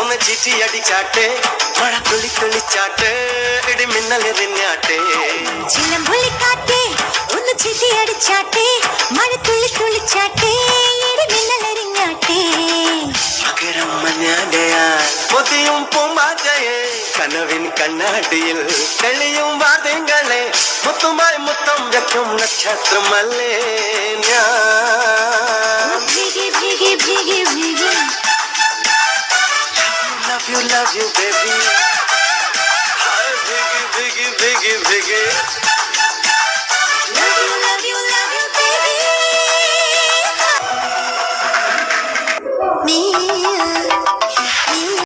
ഒന്ന് ചിറ്റി അടിച്ചാട്ടെ മഴ തുള്ളി തുള്ളിച്ചാട്ടെ ഇടി മിന്നലെറിഞ്ഞാട്ടെ ചിലമ്പൊലിക്കാറ്റേ ഒന്ന് ചിറ്റി അടിച്ചാട്ടെ മഴ തുള്ളി തുള്ളിച്ചാട്ടെ ഇടി മിന്നലെറിഞ്ഞാട്ടെ മകരം മഞ്ഞാലയാൽ മുതിയും പൂമ്പാറ്റയെ കനവിൻ കണ്ണാടിയിൽ തെളിയും വാദ്യങ്ങളെ മുത്തുമായി മുത്തം വെക്കും നക്ഷത്രമല്ലേ ഞാൻ ഭീഗി ഭീഗി ഭീഗി ഭീഗി love you baby. Biggie, biggie, biggie, biggie.